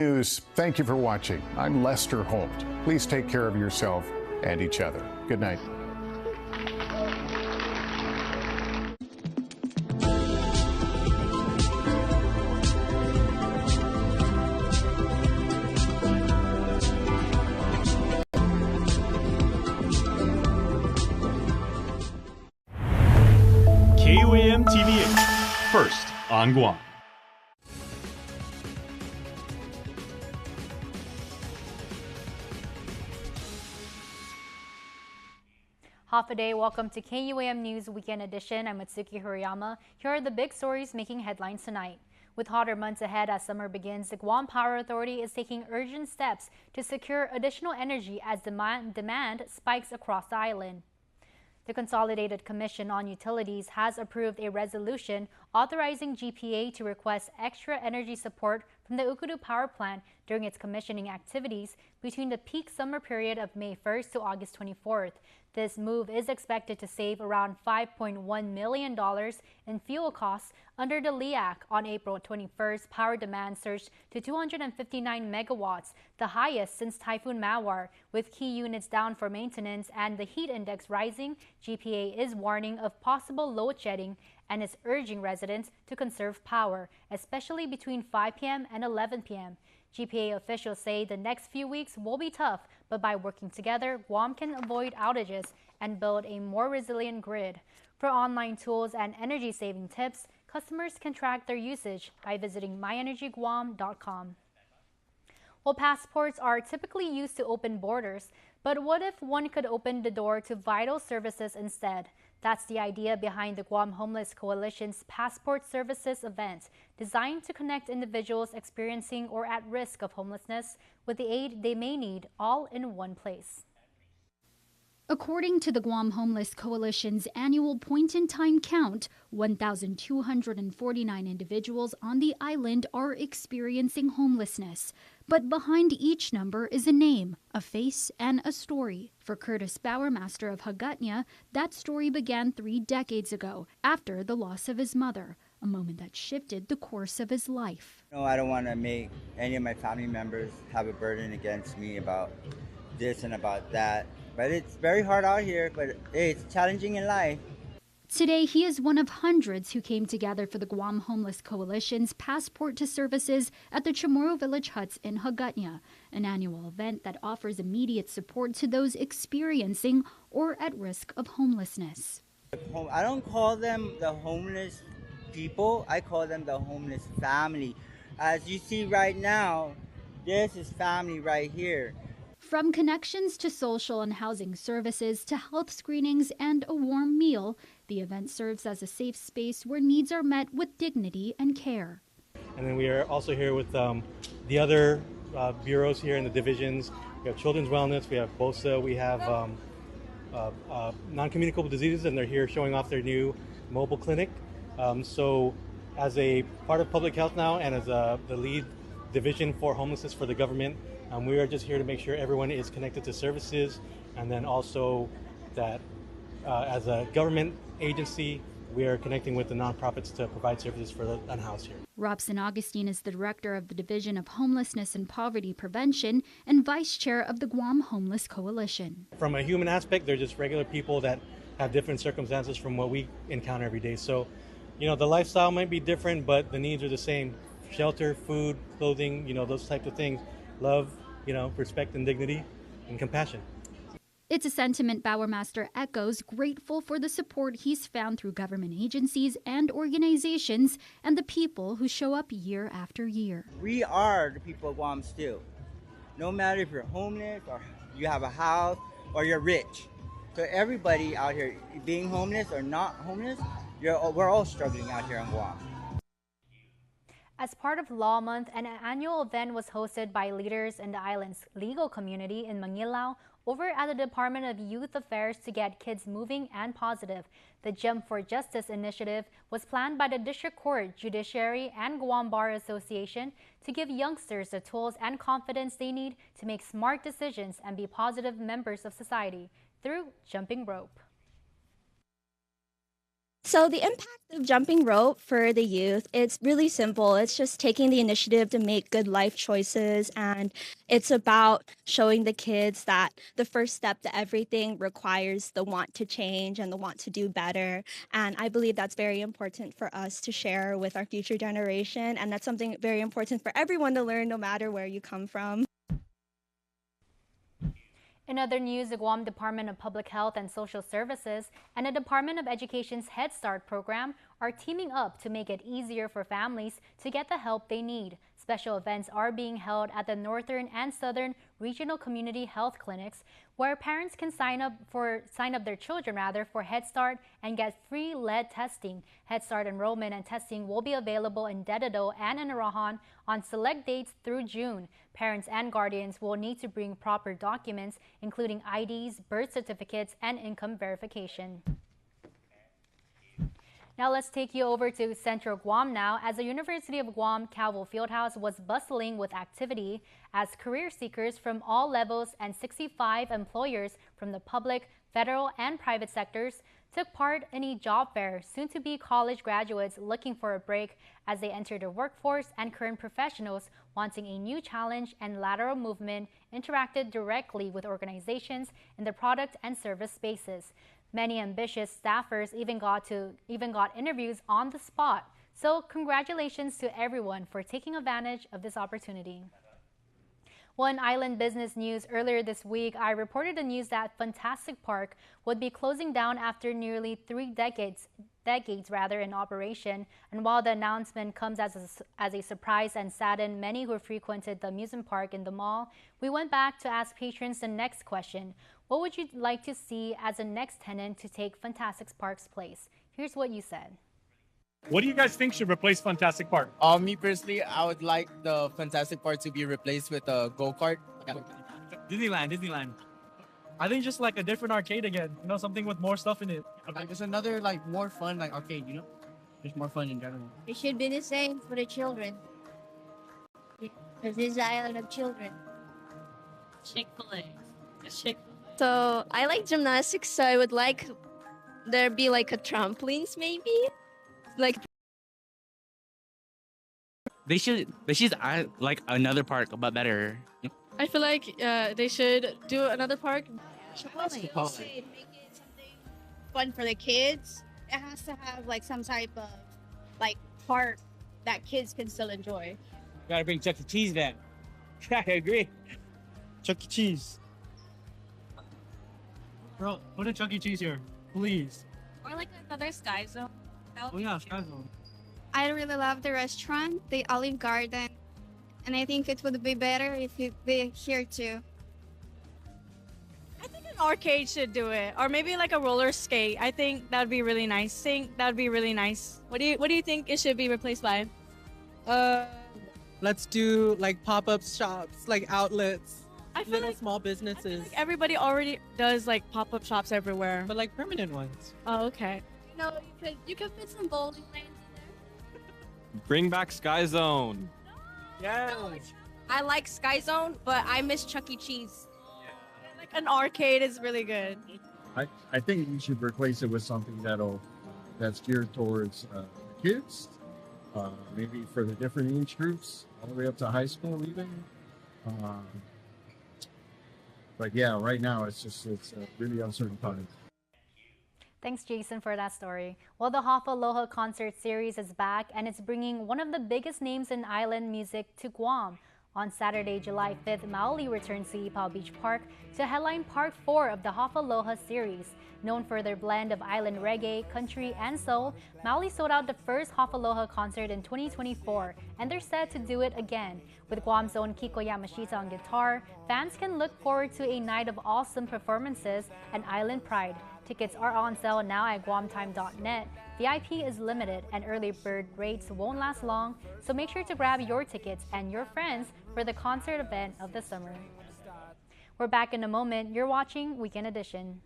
News. Thank you for watching. I'm Lester Holt. Please take care of yourself and each other. Good night. KUAM TV8, first on Guam. Half a day, welcome to KUAM News Weekend Edition. I'm Atsuki Horiyama. Here are the big stories making headlines tonight. With hotter months ahead as summer begins, the Guam Power Authority is taking urgent steps to secure additional energy as demand spikes across the island. The Consolidated Commission on Utilities has approved a resolution authorizing GPA to request extra energy support from the Ukudu Power Plant during its commissioning activities between the peak summer period of May 1st to August 24th. This move is expected to save around $5.1 million in fuel costs. Under the LEAC, on April 21st, power demand surged to 259 megawatts, the highest since Typhoon Mawar. With key units down for maintenance and the heat index rising, GPA is warning of possible load shedding and is urging residents to conserve power, especially between 5 p.m. and 11 p.m. GPA officials say the next few weeks will be tough, but by working together, Guam can avoid outages and build a more resilient grid. For online tools and energy-saving tips, customers can track their usage by visiting myenergyguam.com. Well, passports are typically used to open borders, but what if one could open the door to vital services instead? That's the idea behind the Guam Homeless Coalition's Passport Services event, designed to connect individuals experiencing or at risk of homelessness with the aid they may need, all in one place. According to the Guam Homeless Coalition's annual point-in-time count, 1,249 individuals on the island are experiencing homelessness. But behind each number is a name, a face, and a story. For Curtis Bowermaster of Hagutnya, that story began 3 decades ago, after the loss of his mother, a moment that shifted the course of his life. No, I don't want to make any of my family members have a burden against me about this and about that. But it's very hard out here, but it's challenging in life. Today, he is one of hundreds who came together for the Guam Homeless Coalition's Passport to Services at the Chamorro Village Huts in Hagutnya, an annual event that offers immediate support to those experiencing or at risk of homelessness. I don't call them the homeless people, I call them the homeless family. As you see right now, this is family right here. From connections to social and housing services to health screenings and a warm meal, the event serves as a safe space where needs are met with dignity and care. And then we are also here with the other bureaus here in the divisions. We have Children's Wellness, we have BOSA, we have non-communicable diseases, and they're here showing off their new mobile clinic. So as a part of public health now and as the lead division for homelessness for the government, we are just here to make sure everyone is connected to services, and then also that as a government agency, we are connecting with the nonprofits to provide services for the unhoused here. Robson Augustine is the director of the Division of Homelessness and Poverty Prevention and vice chair of the Guam Homeless Coalition. From a human aspect, they're just regular people that have different circumstances from what we encounter every day. So, you know, the lifestyle might be different, but the needs are the same. Shelter, food, clothing, you know, those types of things. Love, you know, respect and dignity and compassion. It's a sentiment Bowermaster echoes, grateful for the support he's found through government agencies and organizations and the people who show up year after year. We are the people of Guam still. No matter if you're homeless or you have a house or you're rich. So everybody out here, being homeless or not homeless, we're all struggling out here in Guam. As part of Law Month, an annual event was hosted by leaders in the island's legal community in Manilao over at the Department of Youth Affairs to get kids moving and positive. The Jump for Justice initiative was planned by the District Court, Judiciary, and Guam Bar Association to give youngsters the tools and confidence they need to make smart decisions and be positive members of society through jumping rope. So the impact of jumping rope for the youth, it's really simple. It's just taking the initiative to make good life choices, and it's about showing the kids that the first step to everything requires the want to change and the want to do better. And I believe that's very important for us to share with our future generation, and that's something very important for everyone to learn no matter where you come from. In other news, the Guam Department of Public Health and Social Services and the Department of Education's Head Start program are teaming up to make it easier for families to get the help they need. Special events are being held at the Northern and Southern Regional Community Health Clinics, where parents can sign up their children for Head Start and get free lead testing. Head Start enrollment and testing will be available in Dededo and in Arahan on select dates through June. Parents and guardians will need to bring proper documents, including IDs, birth certificates, and income verification. Now let's take you over to Central Guam now, as the University of Guam Calvo Fieldhouse was bustling with activity as career seekers from all levels and 65 employers from the public, federal, and private sectors took part in a job fair. Soon-to-be college graduates looking for a break as they enter the workforce and current professionals wanting a new challenge and lateral movement interacted directly with organizations in the product and service spaces. Many ambitious staffers even got interviews on the spot. So congratulations to everyone for taking advantage of this opportunity. Well, in island business news, earlier this week, I reported the news that Fantastic Park would be closing down after nearly 3 decades in operation. And while the announcement comes as a surprise and saddened many who frequented the amusement park in the mall, we went back to ask patrons the next question. What would you like to see as the next tenant to take Fantastic Park's place? Here's what you said. What do you guys think should replace Fantastic Park? Me personally, I would like the Fantastic Park to be replaced with a go-kart. Disneyland. I think just like a different arcade again, something with more stuff in it. Like there's another more fun arcade, Just more fun in general. It should be the same for the children. Because this is the island of children. Chick-fil-A. Chick-fil-A. So I like gymnastics, so I would like there be a trampolines maybe. They should like another park but better. I feel like they should do another park. Make it something fun for the kids. It has to have some type of park that kids can still enjoy. Gotta bring Chuck E. Cheese then. I agree. Chuck E. Cheese. Bro, put a Chuck E. Cheese here, please. Or another Sky Zone. Oh yeah, Sky Zone. I really love the restaurant, the Olive Garden, and I think it would be better if they're here too. I think an arcade should do it, or maybe a roller skate. I think that would be really nice. What do you think it should be replaced by? Let's do pop-up shops, outlets. I feel little small businesses. Everybody already does pop-up shops everywhere. But permanent ones. Oh, okay. You could put some bowling lanes in there. Bring back Sky Zone. Yeah. I like Sky Zone, but I miss Chuck E. Cheese. An arcade is really good. I think we should replace it with something that's geared towards kids, maybe for the different age groups, all the way up to high school even. But yeah, right now it's a really uncertain time. Thanks, Jason, for that story. Well, the Hafaloha concert series is back, and it's bringing one of the biggest names in island music to Guam. On Saturday, July 5th, Maoli returns to Ipao Beach Park to headline Part 4 of the Hafaloha series. Known for their blend of island reggae, country, and soul, Maoli sold out the first Hafaloha concert in 2024, and they're set to do it again. With Guam's own Kiko Yamashita on guitar, fans can look forward to a night of awesome performances and island pride. Tickets are on sale now at guamtime.net. VIP is limited and early bird rates won't last long, so make sure to grab your tickets and your friends for the concert event of the summer. We're back in a moment. You're watching Weekend Edition.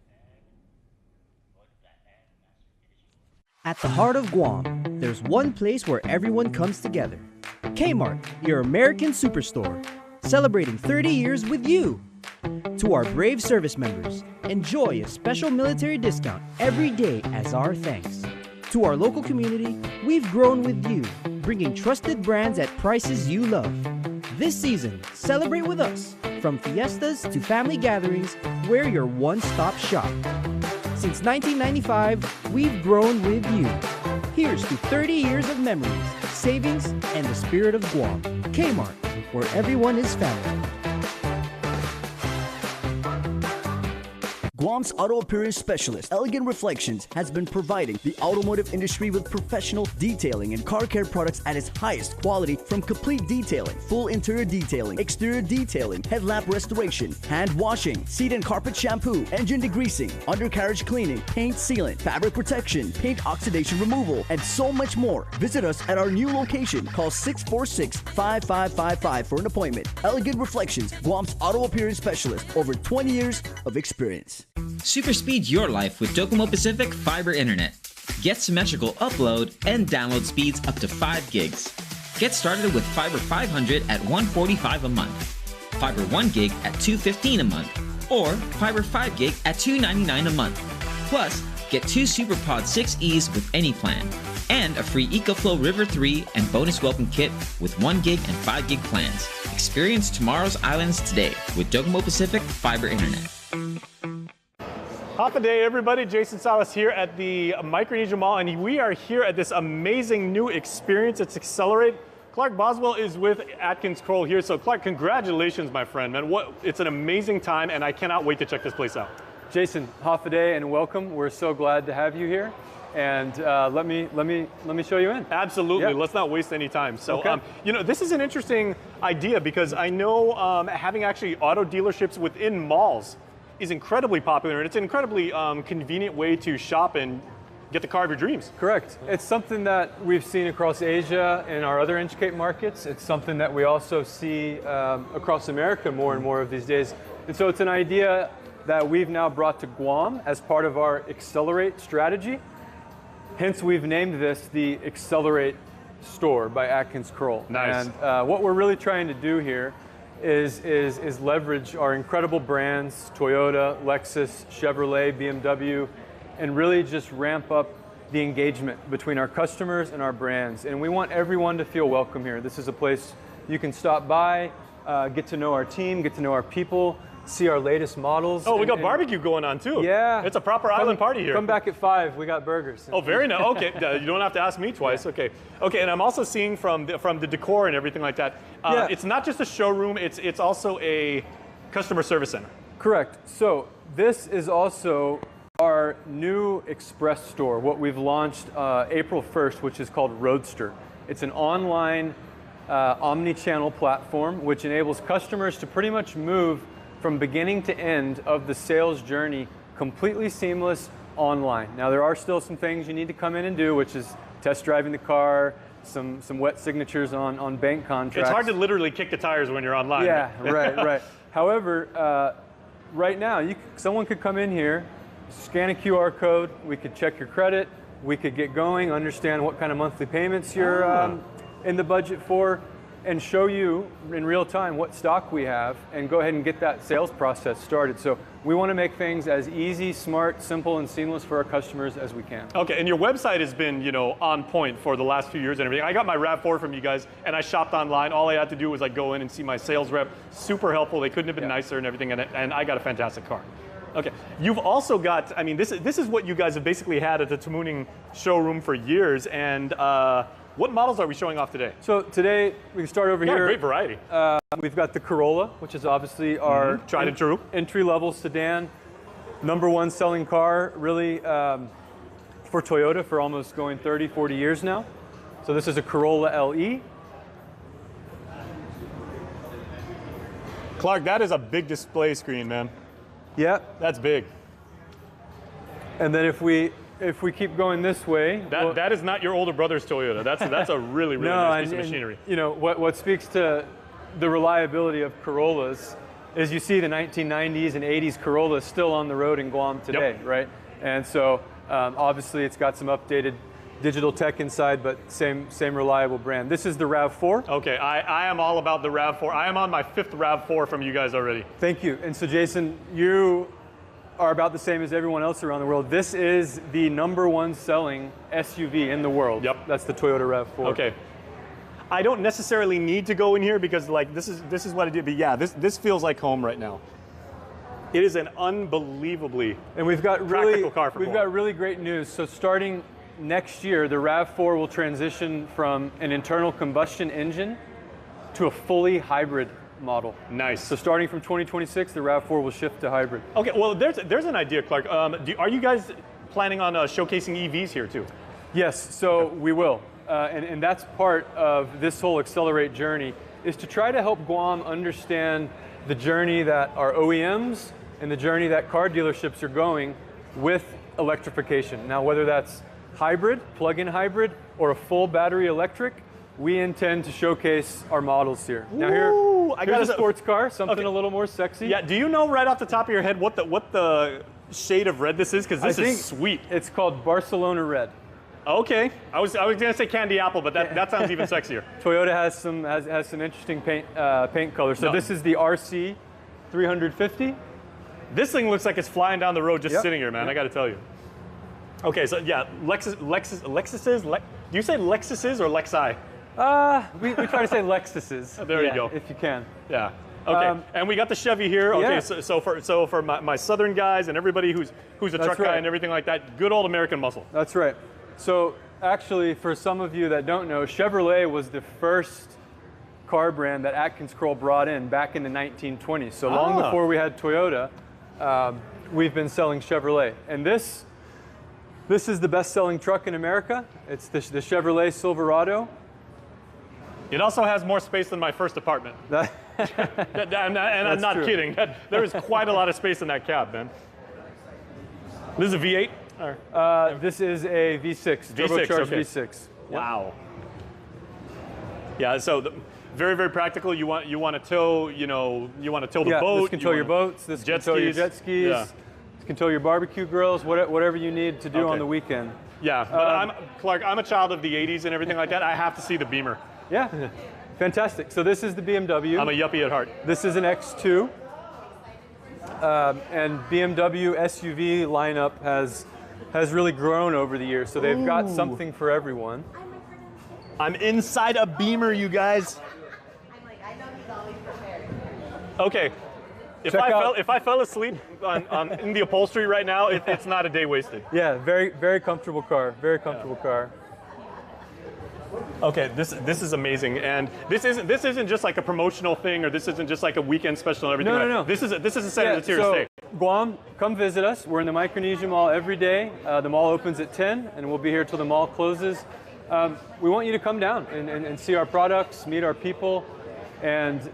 At the heart of Guam, there's one place where everyone comes together. Kmart, your American superstore, celebrating 30 years with you. To our brave service members, enjoy a special military discount every day as our thanks. To our local community, we've grown with you, bringing trusted brands at prices you love. This season, celebrate with us. From fiestas to family gatherings, we're your one-stop shop. Since 1995, we've grown with you. Here's to 30 years of memories, savings, and the spirit of Guam. Kmart, where everyone is family. Guam's auto appearance specialist, Elegant Reflections, has been providing the automotive industry with professional detailing and car care products at its highest quality, from complete detailing, full interior detailing, exterior detailing, headlamp restoration, hand washing, seat and carpet shampoo, engine degreasing, undercarriage cleaning, paint sealant, fabric protection, paint oxidation removal, and so much more. Visit us at our new location. Call 646-5555 for an appointment. Elegant Reflections, Guam's auto appearance specialist, over 20 years of experience. Super speed your life with Docomo Pacific Fiber Internet. Get symmetrical upload and download speeds up to 5 gigs. Get started with Fiber 500 at $145 a month, Fiber 1 gig at $215 a month, or Fiber 5 gig at $299 a month. Plus, get 2 SuperPod 6Es with any plan, and a free EcoFlow River 3 and bonus welcome kit with 1 gig and 5 gig plans. Experience tomorrow's islands today with Docomo Pacific Fiber Internet. Hot day, everybody. Jason Salas here at the Micronesia Mall, and we are here at this amazing new experience. It's Accelerate. Clark Boswell is with Atkins Kroll here. So Clark, congratulations, my friend, man. It's an amazing time, and I cannot wait to check this place out. Jason, half a day and welcome. We're so glad to have you here. And let me show you in. Absolutely. Yeah. Let's not waste any time. So, okay. You know, this is an interesting idea because I know having actually auto dealerships within malls is incredibly popular, and it's an incredibly convenient way to shop and get the car of your dreams. Correct. It's something that we've seen across Asia and our other Inchcape markets. It's something that we also see across America more and more of these days. And so it's an idea that we've now brought to Guam as part of our Accelerate strategy. Hence, we've named this the Accelerate Store by Atkins Kroll. Nice. And what we're really trying to do here is leverage our incredible brands, Toyota, Lexus, Chevrolet, BMW, and really just ramp up the engagement between our customers and our brands. And we want everyone to feel welcome here. This is a place you can stop by, get to know our team, get to know our people, see our latest models. Oh, we got barbecue going on too. Yeah. It's a proper island party here. Come back at 5, we got burgers. Oh, very nice. Okay, you don't have to ask me twice. Yeah. Okay, and I'm also seeing from the decor and everything like that, it's not just a showroom, it's also a customer service center. Correct. So this is also our new express store, what we've launched April 1st, which is called Roadster. It's an online omni-channel platform which enables customers to pretty much move from beginning to end of the sales journey completely seamless online. Now there are still some things you need to come in and do, which is test driving the car, some wet signatures on bank contracts. It's hard to literally kick the tires when you're online. Yeah, right. However, right now, someone could come in here, scan a QR code, we could check your credit, we could get going, understand what kind of monthly payments you're in the budget for, and show you in real time what stock we have and go ahead and get that sales process started. So we want to make things as easy, smart, simple, and seamless for our customers as we can. Okay, and your website has been, on point for the last few years and everything. I got my RAV4 from you guys and I shopped online. All I had to do was go in and see my sales rep. Super helpful. They couldn't have been nicer and everything, and I got a fantastic car. Okay, you've also got, this is what you guys have basically had at the Tamuning showroom for years, and what models are we showing off today? So today, we can start over here. Great variety. We've got the Corolla, which is obviously our tried and true entry-level sedan, #1 selling car, really for Toyota for almost going 30, 40 years now. So this is a Corolla LE. Clark, that is a big display screen, man. Yeah. That's big. And then if we keep going this way, that is not your older brother's Toyota. That's a really nice piece of machinery. What speaks to the reliability of Corollas is you see the 1990s and 80s Corollas still on the road in Guam today, right? And so obviously it's got some updated digital tech inside, but same reliable brand. This is the RAV4. Okay, I am all about the RAV4. I am on my 5th RAV4 from you guys already. Thank you. And so Jason, you are about the same as everyone else around the world. This is the #1 selling SUV in the world. Yep. That's the Toyota RAV4. Okay. I don't necessarily need to go in here because like this is what I did. But yeah, this feels like home right now. It is an unbelievably and we've got practical car for we've got really great news. So starting next year, the RAV4 will transition from an internal combustion engine to a fully hybrid model. Nice. So starting from 2026, the RAV4 will shift to hybrid. Okay, well, there's an idea, Clark. Are you guys planning on showcasing EVs here too? Yes, so we will. And that's part of this whole Accelerate journey, is to try to help Guam understand the journey that our OEMs and the journey that car dealerships are going with electrification. Now, whether that's hybrid, plug-in hybrid, or a full battery electric, we intend to showcase our models here. Now here's a sports car, something a little more sexy. Yeah, do you know right off the top of your head what the shade of red this is? Because this is sweet. It's called Barcelona Red. Okay, I was gonna say candy apple, but that sounds even sexier. Toyota has some interesting paint colors. So this is the RC 350. This thing looks like it's flying down the road just sitting here, man. I got to tell you. Okay, so yeah, Lexuses. Do you say Lexuses or Lexi? We try to say Lexuses. There you go. If you can. Yeah. Okay. And we got the Chevy here. Okay. Yeah. So for my Southern guys and everybody who's a truck guy and everything like that, good old American muscle. That's right. So actually, for some of you that don't know, Chevrolet was the first car brand that Atkins Kroll brought in back in the 1920s. So long before we had Toyota, we've been selling Chevrolet. And this is the best-selling truck in America. It's the Chevrolet Silverado. It also has more space than my first apartment. And I'm not kidding. There is quite a lot of space in that cab, man. This is a V8? This is a V6, turbocharged V6. Wow. Yeah, so very, very practical. You want to tow, you want to tow the boat. This can tow your boats. This can tow your jet skis. Yeah. This can tow your barbecue grills. Whatever you need to do on the weekend. Yeah, but Clark, I'm a child of the '80s and everything like that. I have to see the Beamer. Yeah, fantastic. So this is the BMW. I'm a yuppie at heart. This is an X2. And BMW SUV lineup has really grown over the years. So they've got something for everyone. I'm inside a Beamer, you guys. Okay. If I fell asleep in the upholstery right now, it's not a day wasted. Yeah, very, very comfortable car. Very comfortable car. Okay, this is amazing, and this isn't just like a promotional thing, or this isn't just like a weekend special and everything. No. This is a set of the tier to stay. Guam, come visit us. We're in the Micronesia Mall every day. The mall opens at 10, and we'll be here till the mall closes. We want you to come down and see our products, meet our people, and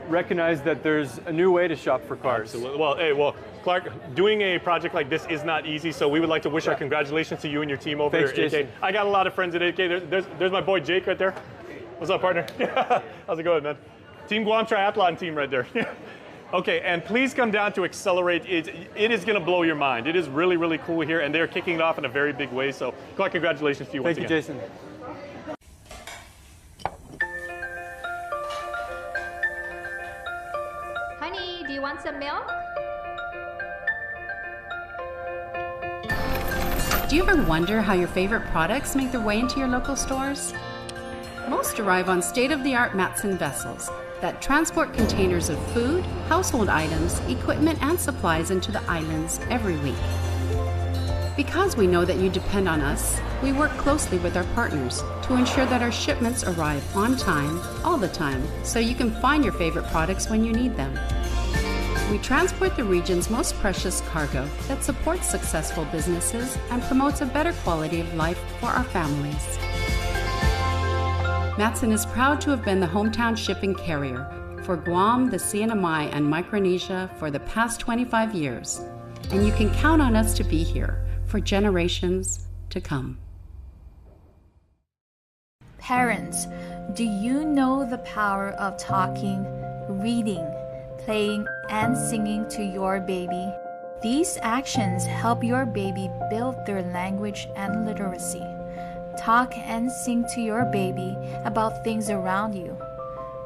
recognize that there's a new way to shop for cars. Absolutely. Well, Clark, doing a project like this is not easy, so we would like to wish our congratulations to you and your team over Thanks, here at Jason. AK. I got a lot of friends at AK. There's my boy Jake right there. What's up, partner? How's it going, man? Team Guam Triathlon team right there. Okay, and please come down to Accelerate. It is going to blow your mind. It is really, really cool here, and they're kicking it off in a very big way. So, Clark, congratulations to you once again. Thank you, Jason. Honey, do you want some milk? Do you ever wonder how your favorite products make their way into your local stores? Most arrive on state-of-the-art Matson vessels that transport containers of food, household items, equipment, and supplies into the islands every week. Because we know that you depend on us, we work closely with our partners to ensure that our shipments arrive on time, all the time, so you can find your favorite products when you need them. We transport the region's most precious cargo that supports successful businesses and promotes a better quality of life for our families. Matson is proud to have been the hometown shipping carrier for Guam, the CNMI, and Micronesia for the past 25 years, and you can count on us to be here for generations to come. Parents, do you know the power of talking, reading, playing, and singing to your baby? These actions help your baby build their language and literacy. Talk and sing to your baby about things around you.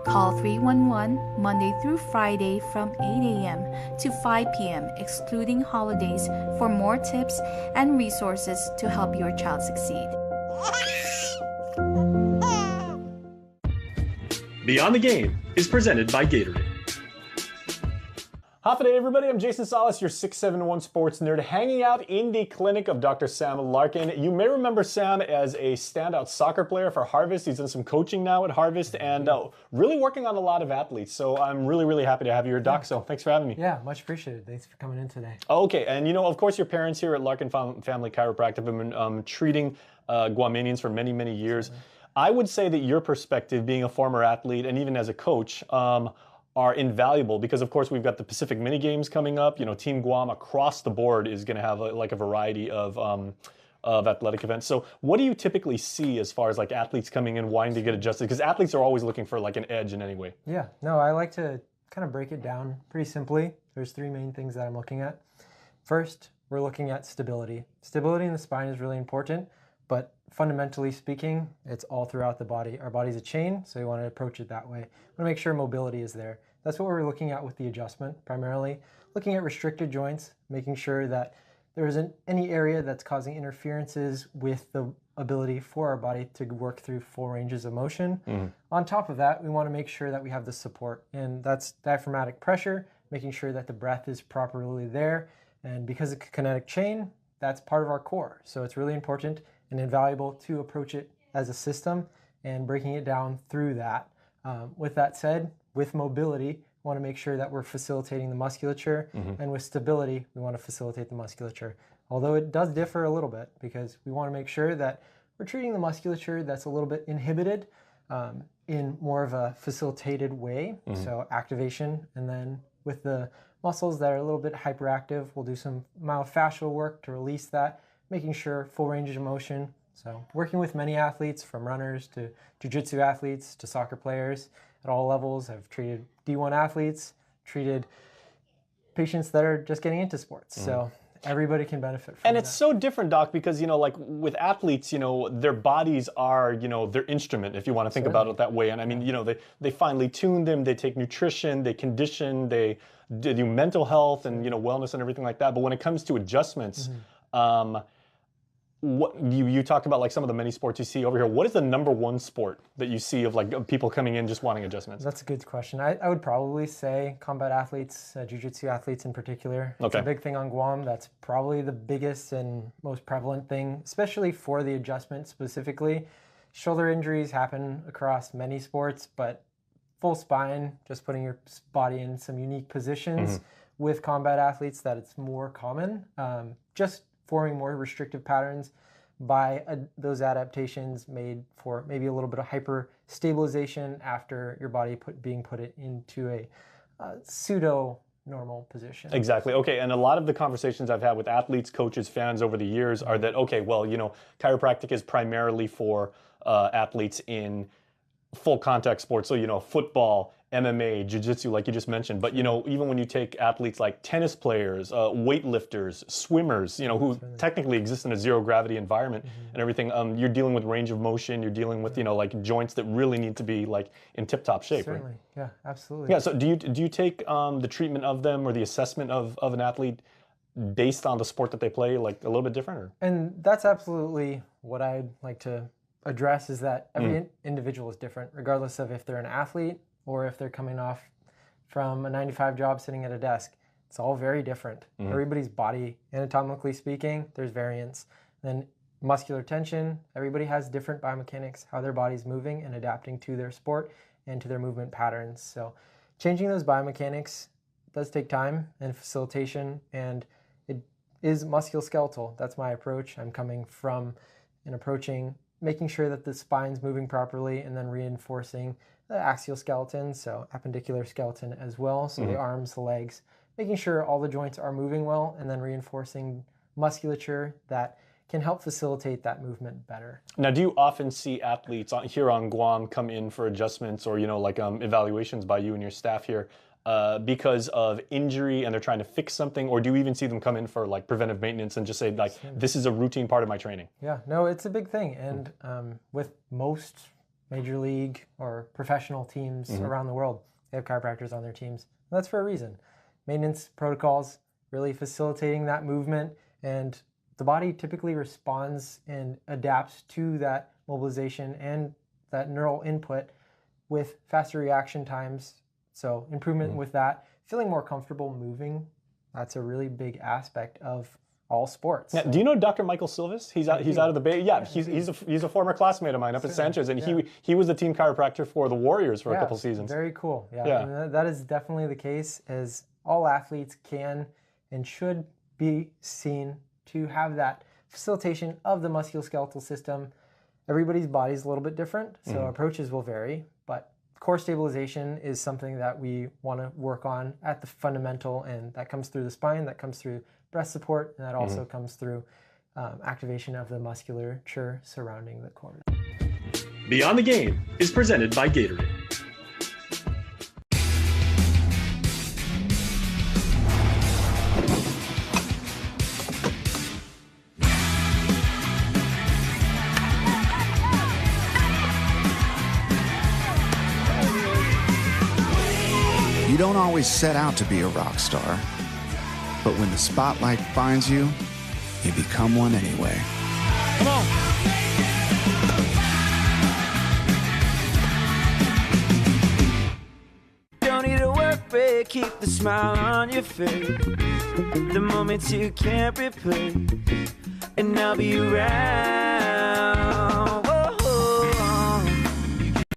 Call 311 Monday through Friday from 8 a.m. to 5 p.m., excluding holidays, for more tips and resources to help your child succeed. Beyond the Game is presented by Gatorade. Half a day, everybody. I'm Jason Salas, your 671 sports nerd, hanging out in the clinic of Dr. Sam Larkin. You may remember Sam as a standout soccer player for Harvest. He's done some coaching now at Harvest and really working on a lot of athletes. So I'm really, really happy to have you here, Doc. So thanks for having me. Yeah, much appreciated. Thanks for coming in today. Okay, and you know, of course, your parents here at Larkin Family Chiropractic have been treating Guamanians for many, many years. I would say that your perspective, being a former athlete and even as a coach, are invaluable because, of course, we've got the Pacific Mini Games coming up. You know, Team Guam across the board is going to have a variety of athletic events. So what do you typically see as far as like athletes coming in wanting to get adjusted? Because athletes are always looking for like an edge in any way. Yeah, no, I like to kind of break it down pretty simply. There's three main things that I'm looking at. First, we're looking at stability. Stability in the spine is really important, but fundamentally speaking, it's all throughout the body. Our body's a chain, so we want to approach it that way. We want to make sure mobility is there. That's what we're looking at with the adjustment, primarily. Looking at restricted joints, making sure that there isn't any area that's causing interferences with the ability for our body to work through full ranges of motion. On top of that, we want to make sure that we have the support, and that's diaphragmatic pressure, making sure that the breath is properly there. And because it's a kinetic chain, that's part of our core. So it's really important and invaluable to approach it as a system and breaking it down through that. With that said, with mobility, we want to make sure that we're facilitating the musculature, and with stability, we want to facilitate the musculature. Although it does differ a little bit because we want to make sure that we're treating the musculature that's a little bit inhibited in more of a facilitated way, so activation, and then with the muscles that are a little bit hyperactive, we'll do some myofascial work to release that, making sure full range of motion. So working with many athletes, from runners to jiu-jitsu athletes to soccer players at all levels. I've treated D1 athletes, treated patients that are just getting into sports. So everybody can benefit from And it's so different, Doc, because, you know, like with athletes, you know, their bodies are, you know, their instrument, if you want to think about it that way. And I mean, you know, they finely tune them, they take nutrition, they condition, they do mental health and, you know, wellness and everything like that. But when it comes to adjustments, what you talked about, like some of the many sports you see over here. What is the number one sport that you see of like people coming in just wanting adjustments? That's a good question. I would probably say combat athletes, jiu-jitsu athletes in particular. It's a big thing on Guam. That's probably the biggest and most prevalent thing, especially for the adjustment specifically. Shoulder injuries happen across many sports, but full spine, just putting your body in some unique positions with combat athletes, that it's more common. Just forming more restrictive patterns by those adaptations made for maybe a little bit of hyper stabilization after your body being put into a pseudo normal position. Exactly. Okay, and a lot of the conversations I've had with athletes, coaches, fans over the years are that, okay, well, you know, chiropractic is primarily for athletes in full contact sports, so, you know, football, MMA, jiu-jitsu, like you just mentioned. But, you know, even when you take athletes like tennis players, weightlifters, swimmers, you know, who technically exist in a zero gravity environment and everything, you're dealing with range of motion, you're dealing with, you know, like joints that really need to be like in tip-top shape, Certainly. right? Yeah, absolutely. Yeah, so do you take the treatment of them or the assessment of an athlete based on the sport that they play, like a little bit different? Or? And that's absolutely what I'd like to address, is that every individual is different, regardless of if they're an athlete or if they're coming off from a 9-to-5 job sitting at a desk. It's all very different. Everybody's body, anatomically speaking, there's variance. Then muscular tension, everybody has different biomechanics, how their body's moving and adapting to their sport and to their movement patterns. So changing those biomechanics does take time and facilitation, and it is musculoskeletal. That's my approach. I'm coming from and approaching making sure that the spine's moving properly and then reinforcing the axial skeleton, so appendicular skeleton as well, so the arms, the legs, making sure all the joints are moving well, and then reinforcing musculature that can help facilitate that movement better. Now, do you often see athletes here on Guam come in for adjustments or, you know, like evaluations by you and your staff here because of injury and they're trying to fix something, or do you even see them come in for like preventive maintenance and just say like, this is a routine part of my training? Yeah, no, it's a big thing. And with most Major League or professional teams around the world. They have chiropractors on their teams. And that's for a reason. Maintenance protocols, really facilitating that movement, and the body typically responds and adapts to that mobilization and that neural input with faster reaction times. So improvement with that, feeling more comfortable moving, that's a really big aspect of all sports. Yeah, do you know Dr. Michael Silvis? He's out of the Bay. Yeah, he's a former classmate of mine up at Sanchez, and he was the team chiropractor for the Warriors for a couple seasons. Very cool. Yeah. And that is definitely the case, as all athletes can and should be seen to have that facilitation of the musculoskeletal system. Everybody's body is a little bit different, so approaches will vary, but core stabilization is something that we want to work on at the fundamental, and that comes through the spine, that comes through breast support, and that also comes through activation of the musculature surrounding the core. Beyond the Game is presented by Gatorade. You don't always set out to be a rock star, but when the spotlight finds you, you become one anyway. Come on. Don't need a work break, keep the smile on your face. The moments you can't replace, and I'll be around.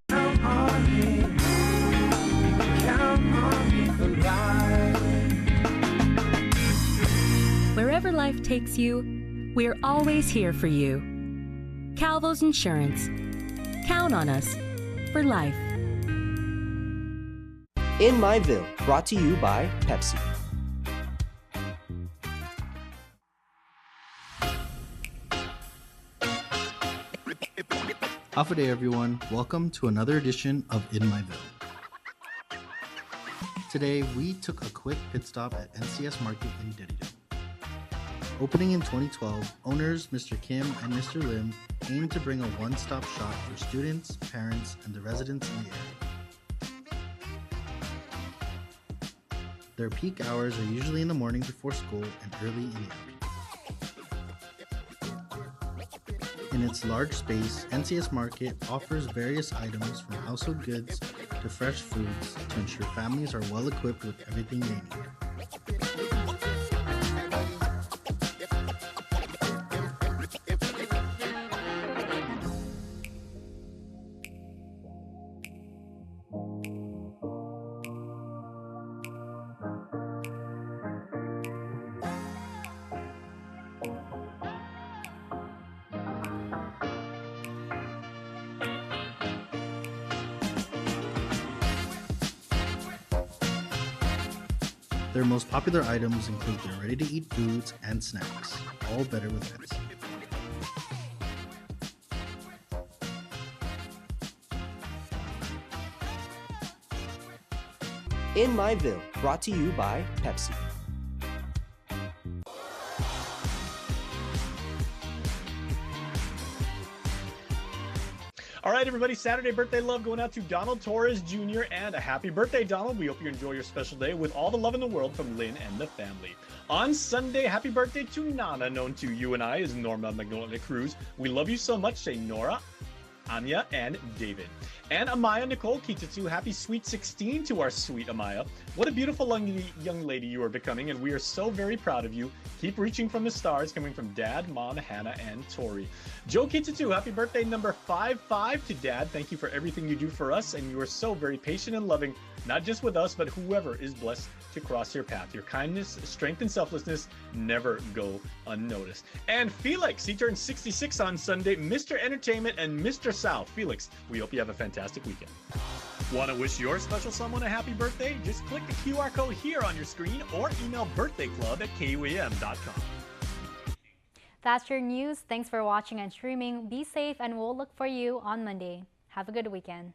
Count on me, count on me for life. Wherever life takes you, we're always here for you. Calvo's Insurance. Count on us for life. In Myville, brought to you by Pepsi. Alpha Day, everyone. Welcome to another edition of In Myville. Today, we took a quick pit stop at NCS Market in Derrida. Opening in 2012, owners Mr. Kim and Mr. Lim aim to bring a one-stop shop for students, parents, and the residents in the area. Their peak hours are usually in the morning before school and early in the afternoon. In its large space, NCS Market offers various items from household goods to fresh foods to ensure families are well equipped with everything they need. Their most popular items include their ready-to-eat foods and snacks, all better with Pepsi. In Myville, brought to you by Pepsi. All right, everybody, Saturday birthday love going out to Donald Torres Jr. and a happy birthday, Donald. We hope you enjoy your special day with all the love in the world from Lynn and the family. On Sunday, happy birthday to Nana, known to you and I as Norma Magnolia Cruz. We love you so much, say Nora, Anya, and David. And Amaya Nicole Kitatu, happy sweet 16 to our sweet Amaya. What a beautiful young lady you are becoming, and we are so very proud of you. Keep reaching from the stars, coming from Dad, Mom, Hannah, and Tori. Joe Kitatu, happy birthday number 55 to Dad. Thank you for everything you do for us, and you are so very patient and loving, not just with us, but whoever is blessed to cross your path. Your kindness, strength, and selflessness never go unnoticed. And Felix, he turned 66 on Sunday. Mr. Entertainment and Mr. South. Felix, we hope you have a fantastic weekend. Want to wish your special someone a happy birthday? Just click the QR code here on your screen or email birthdayclub@kuam.com. That's your news. Thanks for watching and streaming. Be safe, and we'll look for you on Monday. Have a good weekend.